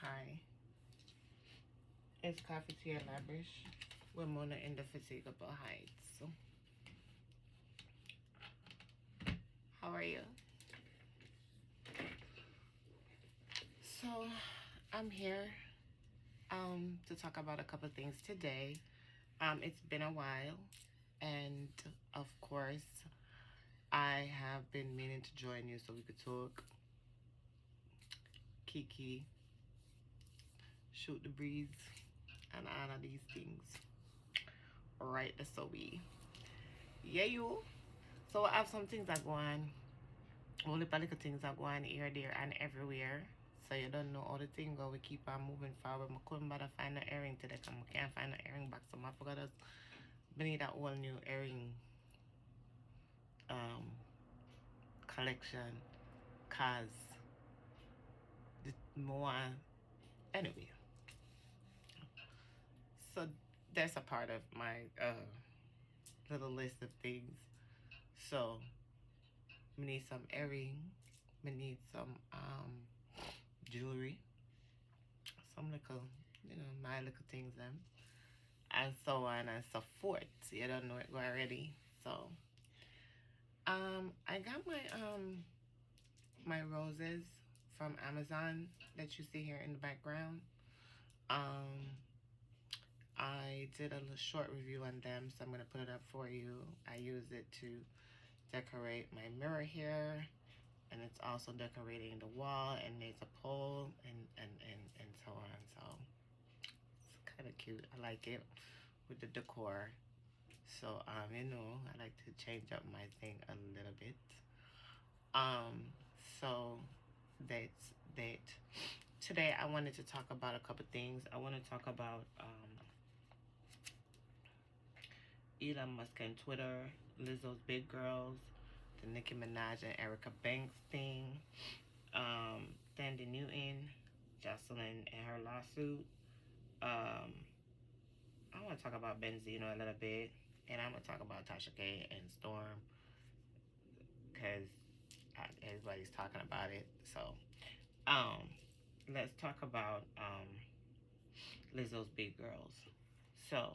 Hi, it's Coffee Tea and Labrish with Mona in the Fatigable Heights. So, how are you? So, I'm here to talk about a couple things today. It's been a while, and of course, I have been meaning to join you so we could talk, kiki, shoot the breeze, and all of these things. Right, so we. Yeah, you. So I have some things that go on. Only little things that go on here, there, and everywhere. So you don't know all the thing go. We keep on moving forward. I couldn't bother find the earring today. Cause I can't find the earring back. So I forgot us. We need that whole new earring um collection. Cause the more anyway. So that's a part of my little list of things. So we need some earring. We need some jewelry. Some little, my little things them. And so on and so forth. You don't know it already. So I got my roses from Amazon that you see here in the background. Um I did a little short review on them, so I'm gonna put it up for you. I use it to decorate my mirror here, and it's also decorating the wall, and there's a pole and so on. So it's kind of cute. I like it with the decor. So I like to change up my thing a little bit. Um, so that's that. Today I wanted to talk about a couple things. I want to talk about Elon Musk and Twitter, Lizzo's Big Girls, the Nicki Minaj and Erica Banks thing, Sandy Newton, Jocelyn and her lawsuit. I want to talk about Benzino a little bit, and I'm gonna talk about Tasha K and Storm because everybody's talking about it. So, um, let's talk about Lizzo's Big Girls. So,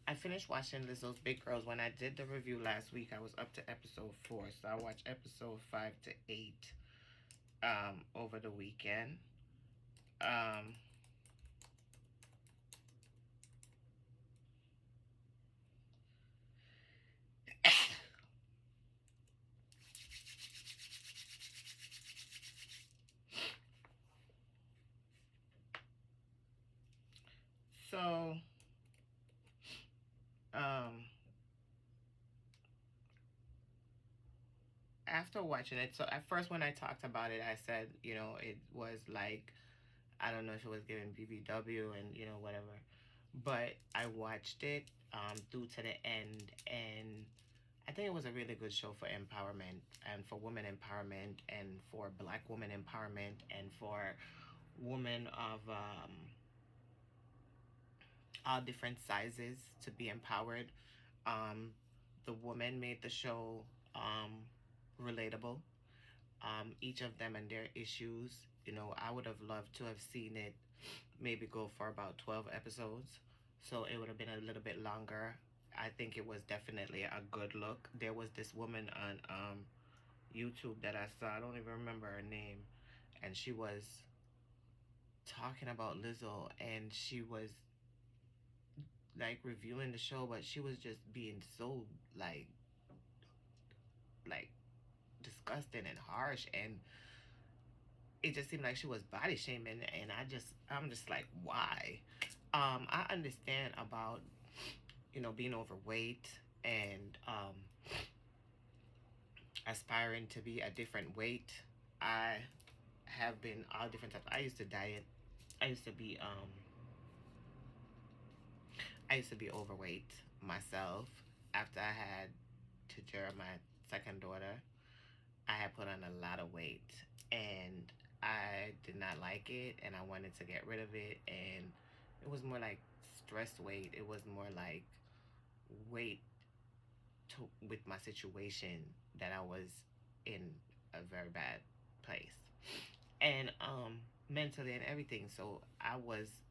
I finished watching Lizzo's Big Girls. When I did the review last week, I was up to episode 4. So I watched episode 5 to 8 over the weekend. Um, so, um, after watching it, so at first when I talked about it, I said, it was like, I don't know if it was giving BBW and, whatever. But I watched it through to the end, and I think it was a really good show for empowerment and for women empowerment and for black women empowerment and for women of all different sizes to be empowered. Um, the women made the show relatable. Each of them and their issues. I would have loved to have seen it maybe go for about 12 episodes. So it would have been a little bit longer. I think it was definitely a good look. There was this woman on YouTube that I saw. I don't even remember her name. And she was talking about Lizzo, and she was like reviewing the show, but she was just being so like disgusting and harsh, and it just seemed like she was body shaming, and I'm just like, why? I understand about being overweight and aspiring to be a different weight. I have been all different types. I used to diet. I used to be overweight myself. After I had to my second daughter, I had put on a lot of weight, and I did not like it, and I wanted to get rid of it. And it was more like stress weight. It was more like weight with my situation that I was in a very bad place. And mentally and everything. So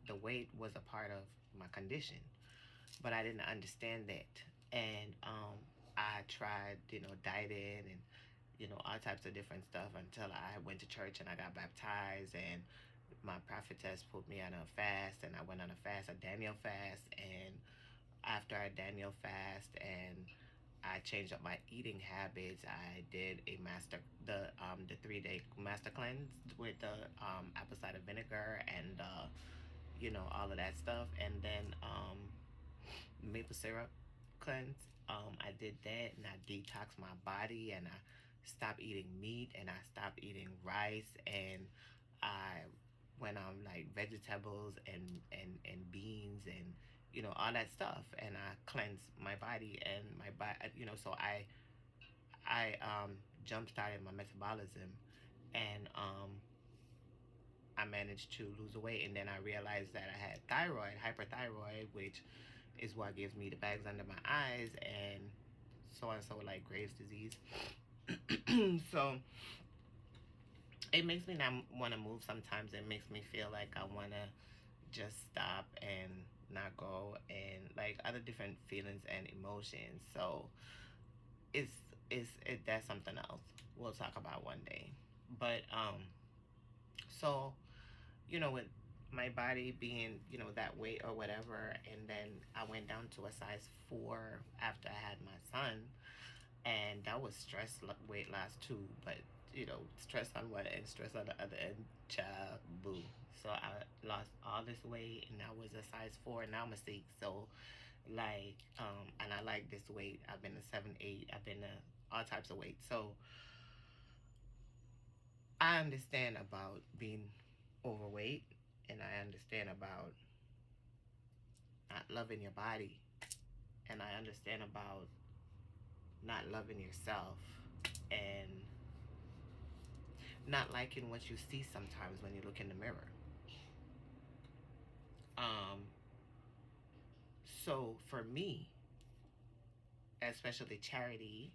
the weight was a part of my condition, but I didn't understand that. And I tried, dieting and, all types of different stuff until I went to church and I got baptized, and my prophetess put me on a fast, and I went on a fast, a Daniel fast. And after a Daniel fast, and I changed up my eating habits. I did the 3-day master cleanse with the apple cider vinegar and all of that stuff, and then maple syrup cleanse. I did that, and I detoxed my body, and I stopped eating meat, and I stopped eating rice, and I went on like vegetables and beans and all that stuff, and I cleansed my body and my body. So I jump started my metabolism, and I managed to lose the weight, and then I realized that I had hyperthyroid, which is what gives me the bags under my eyes and so on, so like Graves' disease. So it makes me not want to move sometimes. It makes me feel like I want to just stop and not go, and like other different feelings and emotions. So it's that's something else we'll talk about one day. But so with my body being that weight or whatever, and then I went down to a size 4 after I had my son, and that was stress weight loss too. But stress on one end, stress on the other end, child, boo. So I lost all this weight, and I was a size 4, and now I'm a 6. So like and I like this weight. I've been a 7, 8. I've been a all types of weight. So I understand about being overweight, and I understand about not loving your body, and I understand about not loving yourself, and not liking what you see sometimes when you look in the mirror. Um, so for me, especially Charity,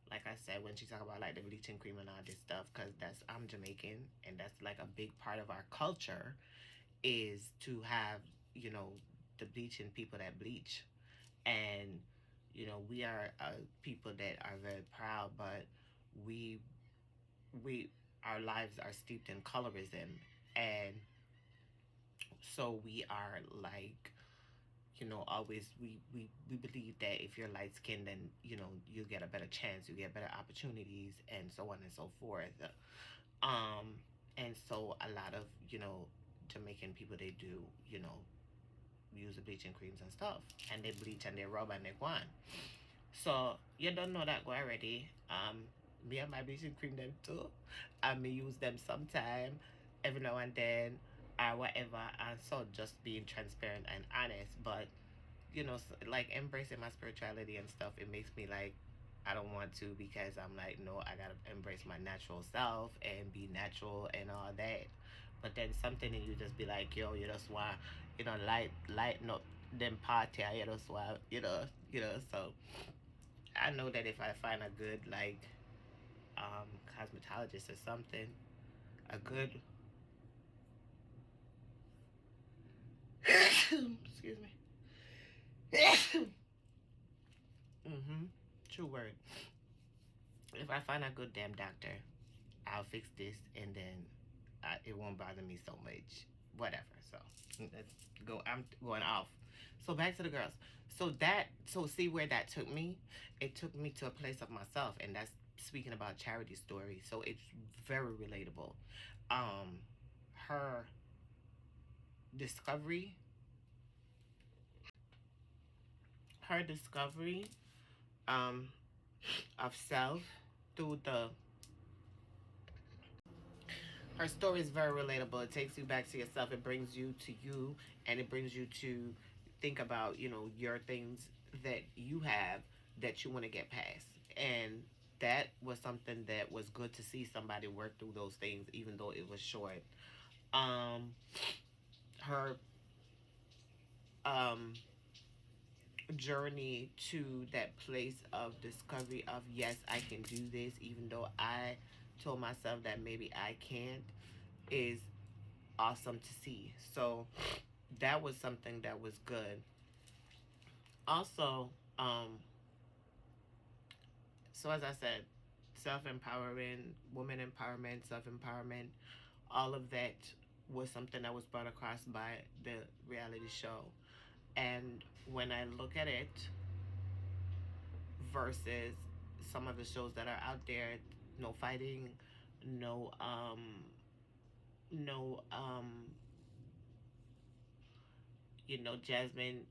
like I said, when she talk about like the bleaching cream and all this stuff, because I'm Jamaican, and that's like a big part of our culture is to have the bleaching people that bleach, and we are people that are very proud, but we we our lives are steeped in colorism, and so we are like always we believe that if you're light skinned, then you get a better chance, you get better opportunities, and so on and so forth. um and so a lot of Jamaican people, they do use the bleaching creams and stuff, and they bleach and they rub and they go on. So you don't know that go already. Me and my bleaching cream them too. I may use them sometime, every now and then, or whatever. And so just being transparent and honest, but like embracing my spirituality and stuff, it makes me like I don't want to, because I'm like, no, I gotta embrace my natural self and be natural and all that. But then something in you just be like, yo, you just want lighten up them party, you just want so I know that if I find a good like cosmetologist or something, a good excuse me. True word. If I find a good damn doctor, I'll fix this, and then it won't bother me so much. Whatever. So let's go. I'm going off. So back to the girls. So see where that took me. It took me to a place of myself, and that's speaking about Charity story. So it's very relatable. Um, her discovery, her discovery, um, of self through the her story is very relatable. It takes you back to yourself. It brings you to you, and it brings you to think about your things that you have that you want to get past. And that was something that was good to see somebody work through those things, even though it was short. Um, her um journey to that place of discovery of, yes, I can do this, even though I told myself that maybe I can't, is awesome to see. So that was something that was good. Also, so as I said, self empowering, woman empowerment, self empowerment, all of that was something that was brought across by the reality show. And when I look at it versus some of the shows that are out there, no fighting, no no Jasmine,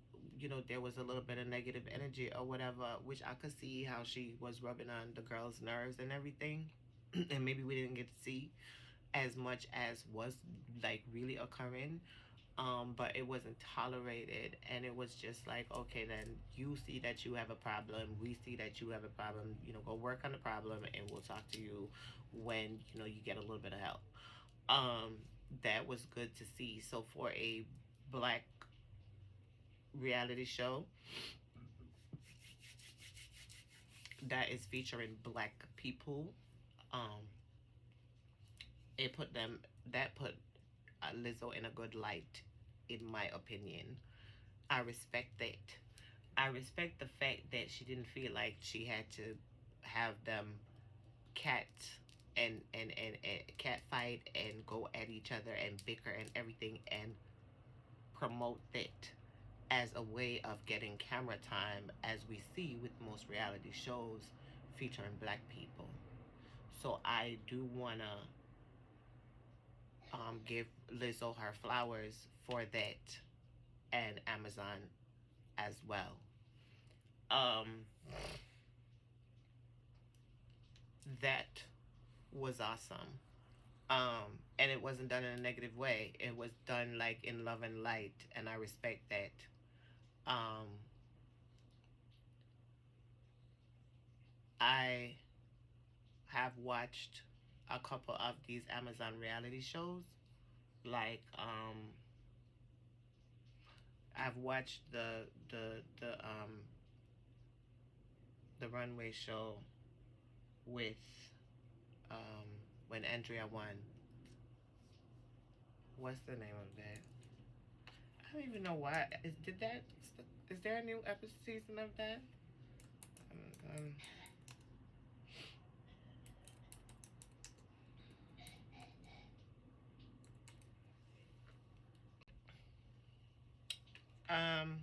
there was a little bit of negative energy or whatever, which I could see how she was rubbing on the girls' nerves and everything. And maybe we didn't get to see as much as was like really occurring. But it wasn't tolerated, and it was just like, okay, then you see that you have a problem, we see that you have a problem, go work on the problem, and we'll talk to you when you get a little bit of help. Um, that was good to see. So for a black reality show that is featuring black people, um, it put them that put Lizzo in a good light, in my opinion. I respect that. I respect the fact that she didn't feel like she had to have them cat and cat fight and go at each other and bicker and everything, and promote it as a way of getting camera time, as we see with most reality shows featuring black people. So I do want to give Lizzo her flowers for that, and Amazon as well. Um, that was awesome. And it wasn't done in a negative way. It was done like in love and light, and I respect that. Um, I have watched a couple of these Amazon reality shows. Like, I've watched the runway show with um when Andrea won. What's the name of that? I don't even know why. Is there a new episode season of that? Um, um,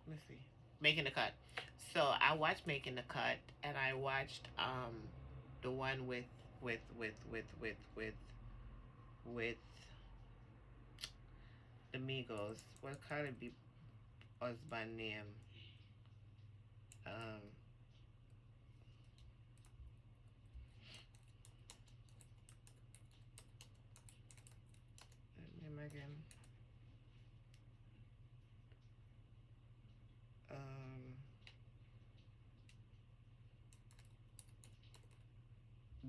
let's see. Making the Cut. So I watched Making the Cut, and I watched the one with the Migos. What kind of be husband name? Um, name again. Um,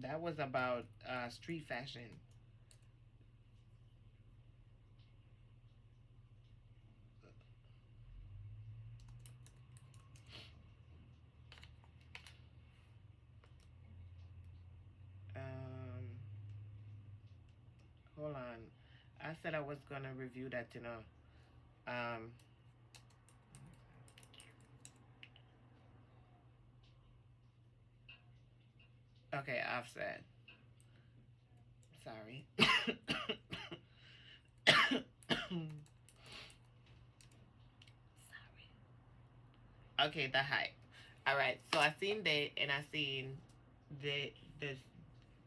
that was about street fashion. Um, hold on. I said I was gonna review that, Um, okay, Offset. Sorry. Okay, the hype. All right, so I seen that, and I seen the the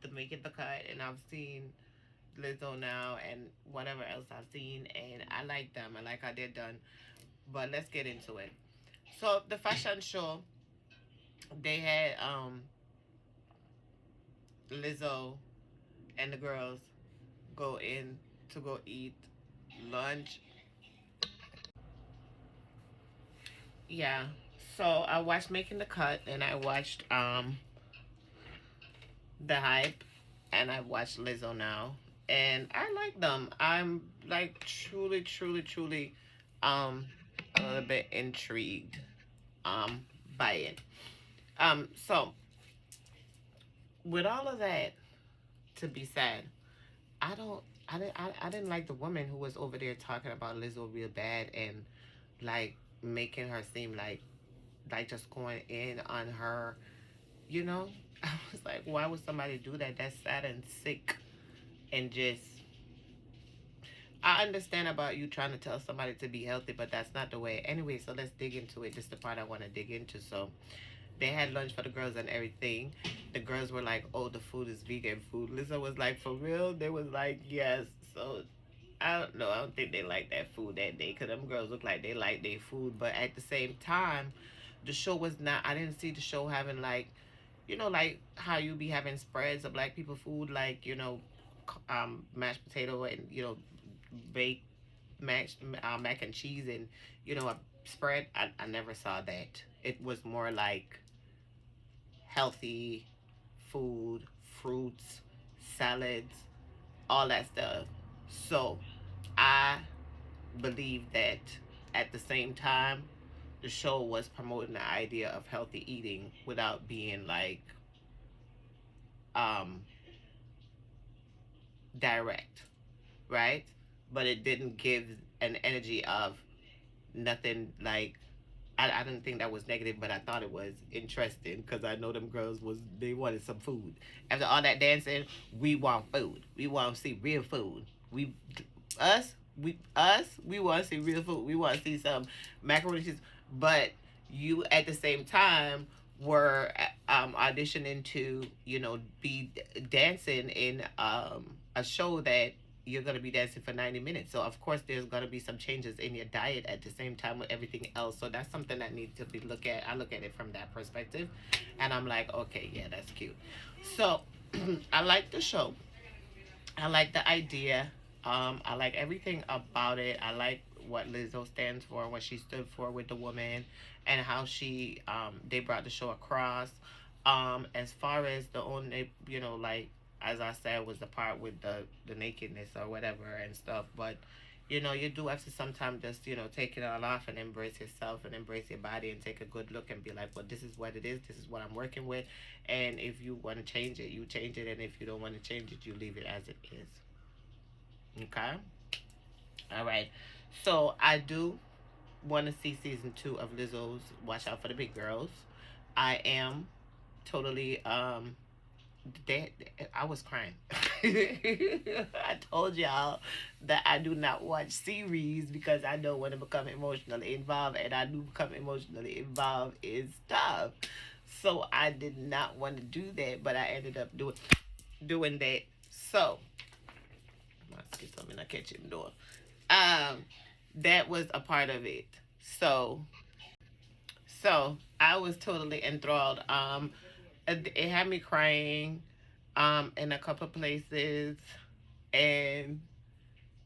the Making the Cut, and I've seen Lizzo now, and whatever else I've seen, and I like them. I like how they're done. But let's get into it. So the fashion show, they had Lizzo and the girls go in to go eat lunch. Yeah. So I watched Making the Cut, and I watched the hype, and I watched Lizzo now, and I like them. I'm like truly, truly, truly, um, a little bit intrigued, by it. So with all of that to be said, I don't. I didn't like the woman who was over there talking about Lizzo real bad and like making her seem like just going in on her. You know, I was like, why would somebody do that? That's sad and sick and just. I understand about you trying to tell somebody to be healthy, but that's not the way. Anyway, so let's dig into it. This is the part I want to dig into. So they had lunch for the girls and everything. The girls were like, "Oh, the food is vegan food." Lisa was like, "For real?" They was like, "Yes." So I don't know. I don't think they like that food that day because them girls look like they like their food. But at the same time, the show was not. I didn't see the show having like, like how you be having spreads of black people food, like mashed potato and baked mac and cheese and a spread. I never saw that. It was more like healthy food, fruits, salads, all that stuff. So I believe that at the same time, the show was promoting the idea of healthy eating without being like um, direct, right? But it didn't give an energy of nothing like I didn't think that was negative, but I thought it was interesting because I know them girls they wanted some food. After all that dancing, we want food. We want to see real food. We want to see real food. We want to see some macaroni cheese. But you at the same time were auditioning to be dancing in a show that you're going to be dancing for 90 minutes. So, of course, there's going to be some changes in your diet at the same time with everything else. So, that's something that needs to be looked at. I look at it from that perspective. And I'm like, okay, yeah, that's cute. So, I like the show. I like the idea. I like everything about it. I like what Lizzo stands for, what she stood for with the woman, and how they brought the show across. As far as the only, like as I said, was the part with the nakedness or whatever and stuff. But you do have to sometimes just take it all off and embrace yourself and embrace your body and take a good look and be like, well, this is what it is. This is what I'm working with. And if you want to change it, you change it. And if you don't want to change it, you leave it as it is. Okay. All right. So I do want to see season 2 of Lizzo's Watch Out for the Big Girls. I am totally they, I was crying. I told y'all that I do not watch series because I don't want to become emotionally involved, and I do become emotionally involved in stuff. So I did not want to do that, but I ended up doing that. So let's get something. I catch him door. Um, that was a part of it. So I was totally enthralled. It had me crying in a couple places, and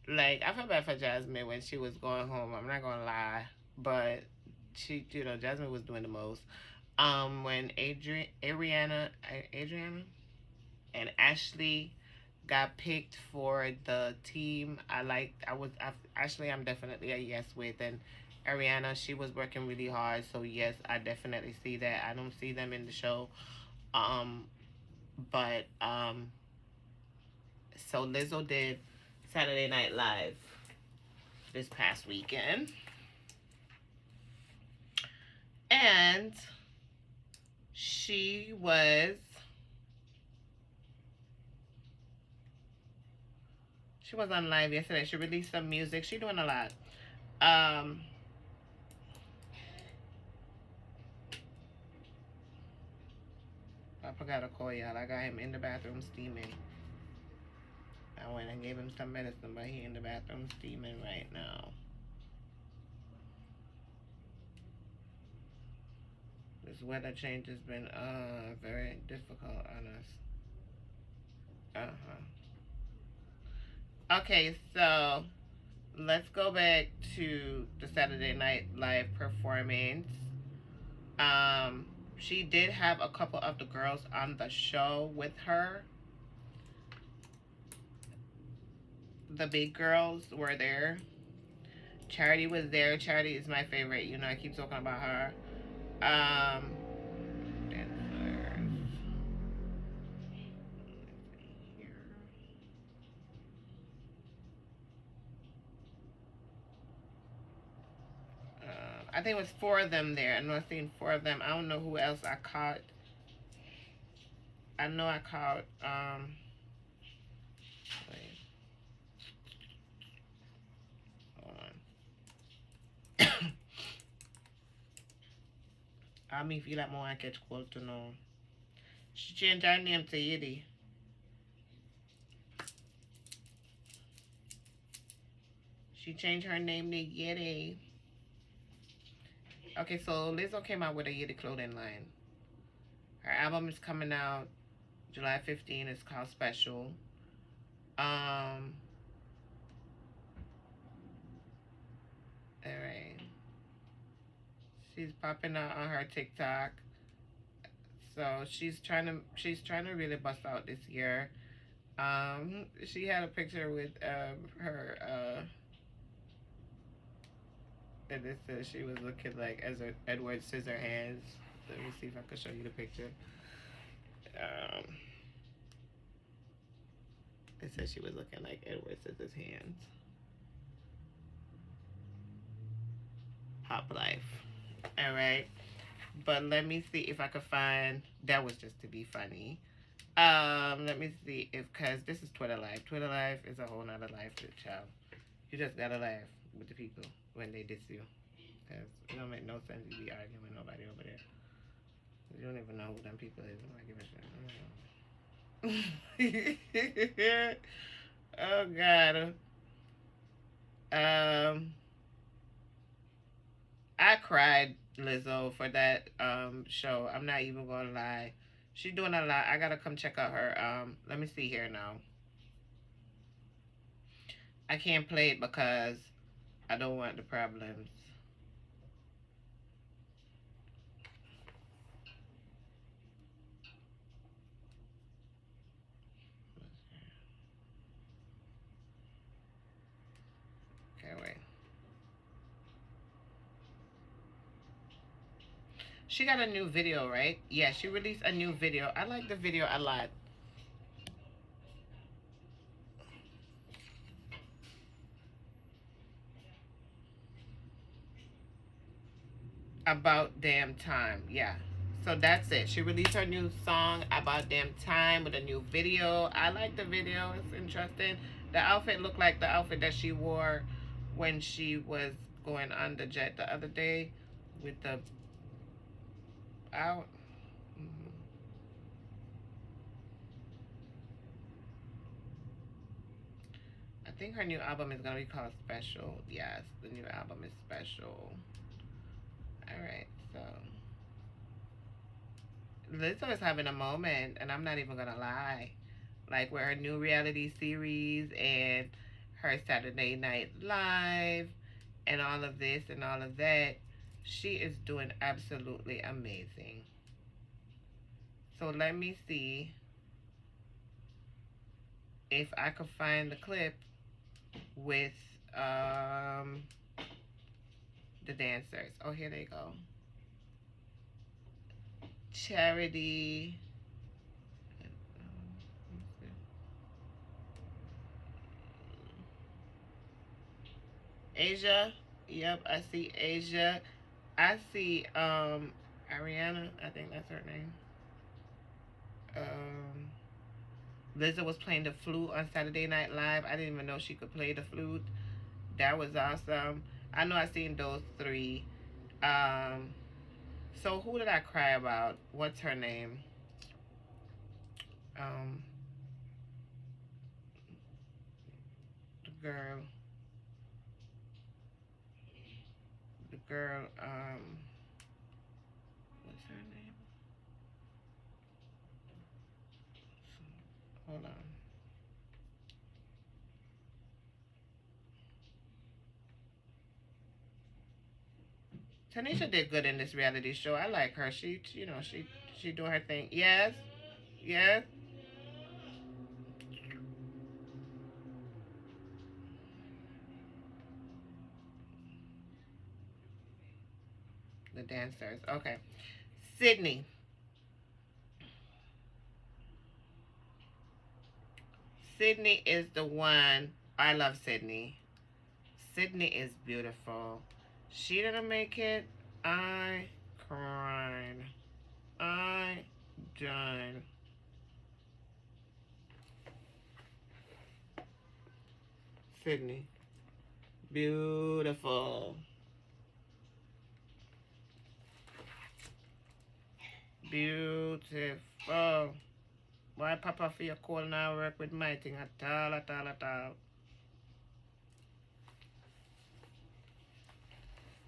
like I felt bad for Jasmine when she was going home. I'm not gonna lie, but Jasmine was doing the most. When Adriana and Ashley got picked for the team, Ashley. I'm definitely a yes with, and Ariana, she was working really hard. So yes, I definitely see that. I don't see them in the show. Um, but so Lizzo did Saturday Night Live this past weekend, and she was she was on live yesterday. She released some music. She doing a lot. Um, I forgot to call y'all. I got him in the bathroom steaming. I went and gave him some medicine, but he in the bathroom steaming right now. This weather change has been very difficult on us. Okay, so let's go back to the Saturday Night Live performance. Um, she did have a couple of the girls on the show with her. The big girls were there. Charity was there. Charity is my favorite. I keep talking about her. Um, dancers. I think it was 4 of them there. I know I seen 4 of them. I don't know who else I caught. I know I caught, wait, hold on. I mean, feel like more I catch call to know. She changed her name to Yiddy. She changed her name to Yiddy. Okay, so Lizzo came out with a Yiddy clothing line. Her album is coming out July 15th. It's called Special. Um, alright. She's popping out on her TikTok. So she's trying to really bust out this year. She had a picture with her and it says she was looking like as Edward Scissorhands. Let me see if I can show you the picture. Um, it says she was looking like Edward Scissorhands. Pop life. All right, but let me see if I could find. That was just to be funny. Let me see if cause this is Twitter Live. Twitter Live is a whole nother life, child. You just gotta laugh with the people when they diss you. Cause it don't make no sense to be arguing with nobody over there. You don't even know who them people is. I'm not giving a shit. Oh God. I cried Lizzo for that show. I'm not even gonna lie. She's doing a lot. I gotta come check out her. Let me see here now. I can't play it because I don't want the problems. Okay, wait. She got a new video, right? Yeah, she released a new video. I like the video a lot. About damn time. Yeah. So that's it. She released her new song About Damn Time with a new video. I like the video. It's interesting. The outfit looked like the outfit that she wore when she was going on the jet the other day with the out. Mhm. I think her new album is gonna be called Special. Yes, the new album is Special. All right, so Lizzo is having a moment, and I'm not even gonna lie. Like with her new reality series and her Saturday Night Live and all of this and all of that, she is doing absolutely amazing. So let me see if I could find the clip with um, the dancers. Oh, here they go. Charity. Asia. Yep, I see Asia. I see Ariana. I think that's her name. Um, Lizzo was playing the flute on Saturday Night Live. I didn't even know she could play the flute. That was awesome. I know I seen those three. Um, so who did I cry about? What's her name? Um, the girl. The girl. What's her name? Hold on. Tanisha did good in this reality show. I like her. She doing her thing. Yes, yes. The dancers. Okay. Sydney. Sydney is the one. I love Sydney. Sydney is beautiful. She didn't make it. I cried. I died. Sydney. Beautiful. Beautiful. Why Papa feel cold now work with my thing at all, at all, at all.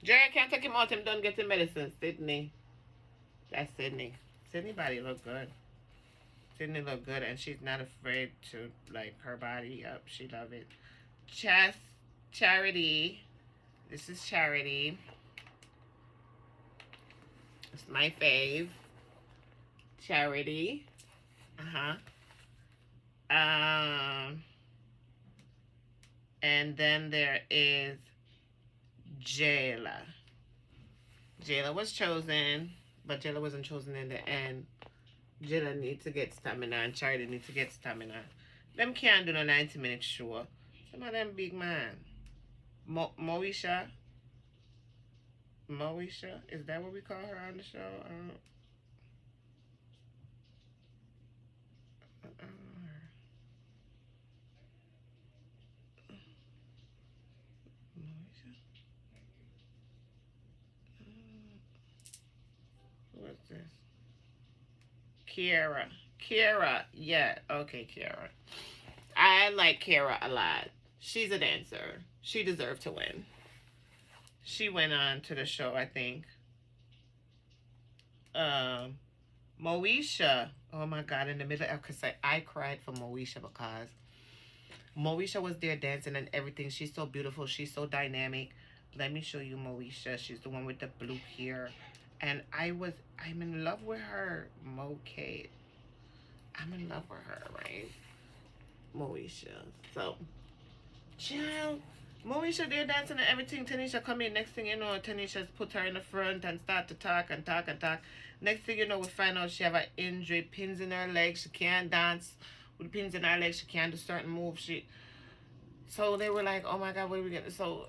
Jerry can't take him out, him done getting medicine. Sydney. That's Sydney. Sydney body look good. Sydney look good and she's not afraid to like her body up. She love it. Chess Charity. This is Charity. It's my fave. Charity. Uh-huh. And then there is Jayla. Jayla was chosen, but Jayla wasn't chosen in the end. Jayla needs to get stamina and Charity needs to get stamina. Them can't do no 90-minute show. Some of them big man. Moesha? Moesha? Is that what we call her on the show? What's this? Kiara. Kiara. Yeah. Okay, Kiara. I like Kiara a lot. She's a dancer. She deserved to win. She went on to the show, I think. Moesha. Oh my God, in the middle of, because I cried for Moesha because Moesha was there dancing and everything. She's so beautiful. She's so dynamic. Let me show you Moesha. She's the one with the blue hair. And I'm in love with her. Mo-Kate. I'm in love with her, right? Moesha. So, child. Moesha there dancing and everything. Tanisha come in. Next thing you know, Tanisha's put her in the front and start to talk and talk and talk. Next thing you know, we find out she have an injury, pins in her legs. She can't dance with pins in her legs. She can't do certain moves. So they were like, oh my God, what are we getting? So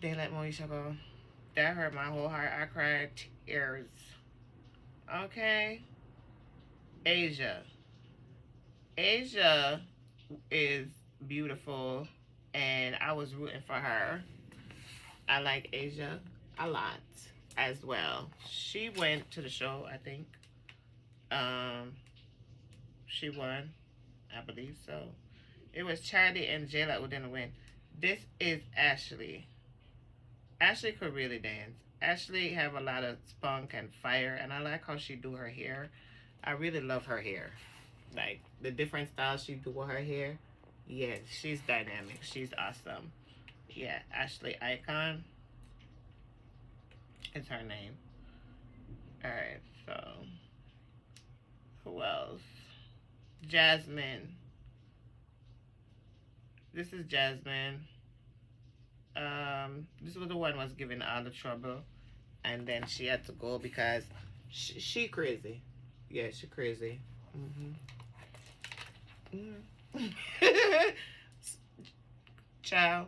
they let Moesha go. That hurt my whole heart. I cried tears. Okay. Asia. Asia is beautiful and I was rooting for her. I like Asia a lot as well. She went to the show, I think. She won, I believe so. It was Charity and Jayla who didn't win. This is Ashley. Ashley could really dance. Ashley have a lot of spunk and fire, and I like how she do her hair. I really love her hair. Like, the different styles she do with her hair. Yeah, she's dynamic. She's awesome. Yeah, Ashley Icon is her name. Alright, so who else? Jasmine. This is Jasmine. This was the one was giving all the trouble, and then she had to go because she crazy. Yeah, she crazy. Child,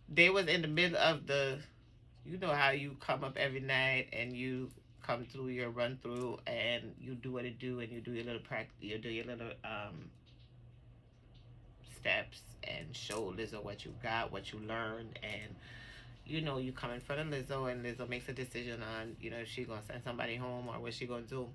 they was in the middle of the, you know how you come up every night and you come through your run through and you do what it do and you do your little practice, you do your little steps and show Lizzo what you got, what you learned, and you know you come in front of Lizzo and Lizzo makes a decision on, you know, if she gonna send somebody home or what she gonna do.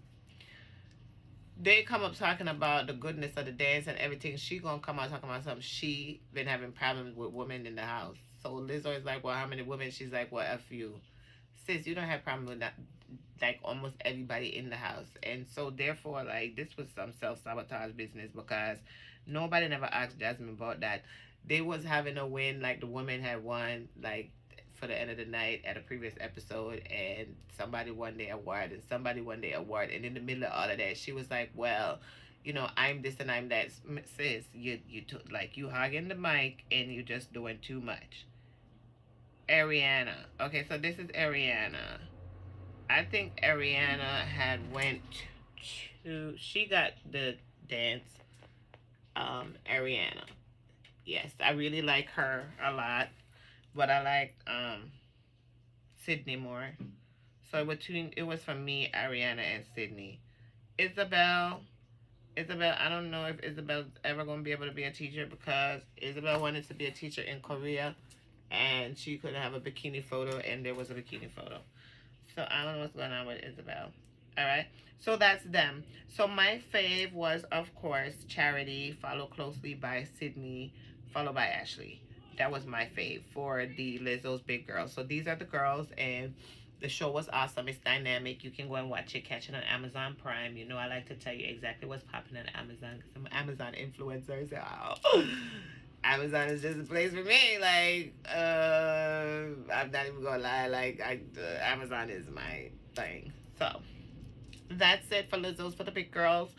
They come up talking about the goodness of the dance and everything. She gonna come out talking about something. She been having problems with women in the house. So Lizzo is like, well, how many women? She's like, well, F you. Sis, you don't have problems with that, like almost everybody in the house. And so therefore, like, this was some self-sabotage business because nobody never asked Jasmine about that. They was having a win, like the woman had won, like for the end of the night at a previous episode, and somebody won their award and somebody won their award, and in the middle of all of that she was like, well, you know, I'm this and I'm that. Sis, like you hogging the mic and you just doing too much. Ariana. Okay, so this is Ariana. I think Ariana had went to, she got the dance. Ariana. Yes, I really like her a lot. but I like Sydney more. So it was for me, Ariana, and Sydney. Isabel, Isabel, I don't know if Isabel's ever going to be able to be a teacher because Isabel wanted to be a teacher in Korea and she couldn't have a bikini photo and there was a bikini photo. So I don't know what's going on with Isabel. All right. So that's them. So my fave was, of course, Charity, followed closely by Sydney, followed by Ashley. That was my fave for the Lizzo's Big Girls. So these are the girls, and the show was awesome. It's dynamic. You can go and watch it, catch it on Amazon Prime. You know, I like to tell you exactly what's popping on Amazon because I'm an Amazon influencer. So Amazon is just a place for me. Like, I'm not even gonna lie. Like, Amazon is my thing. So that's it for Lizzo's for the big girls.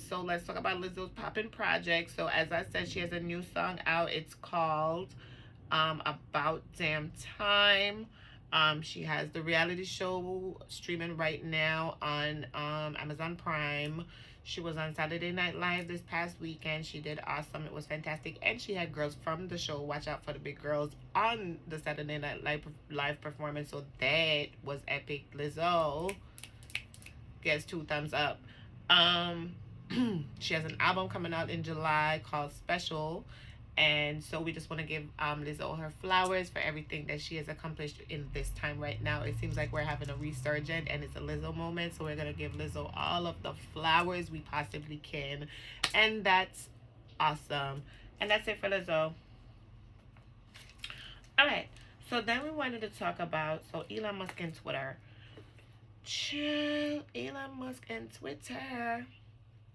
So let's talk about Lizzo's Poppin' project. So as I said, she has a new song out. It's called About Damn Time. She has the reality show streaming right now on Amazon Prime. She was on Saturday Night Live this past weekend. She did awesome. It was fantastic. And she had girls from the show. Watch out for the big girls on the Saturday Night Live performance. So that was epic. Lizzo gets 2 thumbs up. Um, she has an album coming out in July called Special. And so we just want to give Lizzo her flowers for everything that she has accomplished in this time right now. It seems like we're having a resurgent and it's a Lizzo moment. So we're going to give Lizzo all of the flowers we possibly can. And that's awesome. And that's it for Lizzo. All right. So then we wanted to talk about, so Elon Musk and Twitter. Chill, Elon Musk and Twitter.